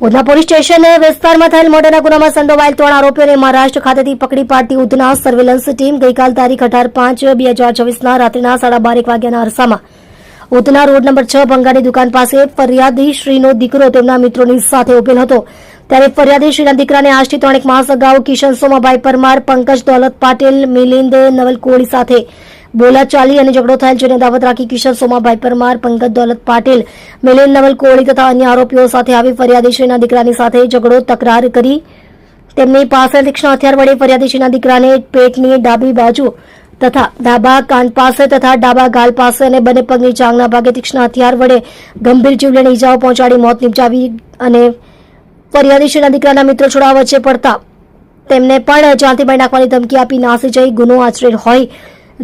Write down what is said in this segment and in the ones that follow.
Udhna police station વિસ્તારમાં થયેલ મર્ડરના ગુનામાં સંડોવાયેલ 3 આરોપીઓને મહારાષ્ટ્ર ખાતેથી પકડી પાડતી ઉધના સર્વેલન્સ ટીમ ગઈકાલ તારીખ 18/5/2024ના રાત્રિના 12:30 વાગ્યાના અરસામાં ઉધના રોડ નંબર 6 ભંગારની દુકાન પાસે ફરિયાદી શ્રીનો દીકરો તેમના મિત્રોની સાથે ઉભેલ હતો ત્યારે ફરિયાદી શ્રીના દીકરાને આજથી 3 માસ અગાઉ કિશન સોમાભાઈ પરમાર, પંકજ દોલત પાટીલ, મિલિંદ નવલ કોળી સાથે બોલાચાલી અને ઝઘડો થયેલ, જેને દાવત રાખી કિશન સોમાભાઈ પરમાર, પંકજ દોલત પાટીલ, મિલિંદ નવલ કોળી તથા અન્ય આરોપીઓ સાથે આવી ફરિયાદીશ્રીના દીકરાની સાથે ઝઘડો તકરાર કરી તેમની પાસે તીક્ષ્ણ હથિયાર વડે ફરિયાદીશ્રીના દીકરાને પેટની ડાબી બાજુ તથા ડાબા કાન પાસે તથા ડાબા ગાલ પાસે અને બંને પગની જાંઘના ભાગે તીક્ષ્ણ હથિયાર વડે ગંભીર જીવલેણ ઇજાઓ પહોંચાડી મોત નિપજાવી અને ફરિયાદીશ્રીના દીકરાના મિત્રો છોડાવવા વચ્ચે પડતા તેમને પણ જાનથી મારી નાખવાની ધમકી આપી નાસી જઈ ગુનો આચરેલ હોય,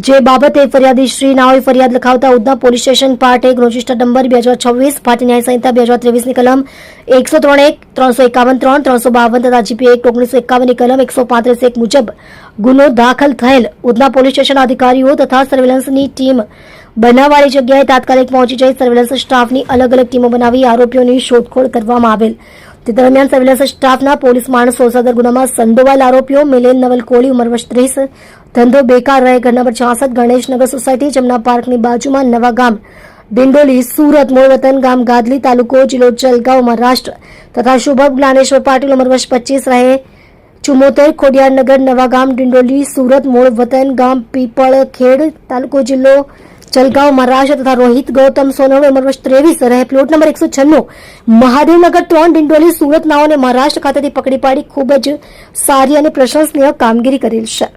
જે બાબતે ફરિયાદીશ્રી નાઓએ ફરિયાદ લખાવતા Udhna police station part 1 register number 2026 Bharatiya ન્યાય સંહિતા 2023 ની કલમ 103 351 352 તથા જીપી 1951 ની કલમ 135 મુજબ ગુનો દાખલ થયેલ ઉધના પોલીસ સ્ટેશન અધિકારીઓ તથા સર્વેલન્સની ટીમ બનાવવાળી જગ્યાએ તાત્કાલિક પહોંચી જઈ સર્વેલન્સ સ્ટાફની અલગ અલગ ટીમો બનાવી આરોપીઓની શોધખોળ કરવામાં આવેલ. તે દરમિયાન સર્વેલન્સ સ્ટાફના પોલીસ માણસો સદર ગુનામાં સંડોવાયેલ આરોપીઓ મિલિંદ નવલ કોળી ઉંમર વર્ષ 30, ધંધો બેકાર, રહે ઘર નંબર 66 ગણેશનગર સોસાયટી, જમના પાર્કની બાજુમાં, નવા ગામ, ડિંડોલી, સુરત, મૂળ વતન ગામ ગાદલી, તાલુકો જિલ્લો જલગાંવ, મહારાષ્ટ્ર તથા શુભમ જ્ઞાનેશ્વર પાટીલ ઉંમર વર્ષ 25, રહે 74, ખોડિયારનગર, નવા ગામ, ડિંડોલી, સુરત, મૂળ વતન ગામ પીપળખેડ, તાલુકો જિલ્લો જલગાંવ, મહારાષ્ટ્ર તથા રોહિત ગૌતમ સોનવણે ઉંમર વર્ષ 23, રહે પ્લોટ નંબર 196, મહાદેવનગર 3, ડિંડોલી, સુરત નાઓને મહારાષ્ટ્ર ખાતેથી પકડી પાડી ખૂબ જ સારી અને પ્રશંસનીય કામગીરી કરેલ છે.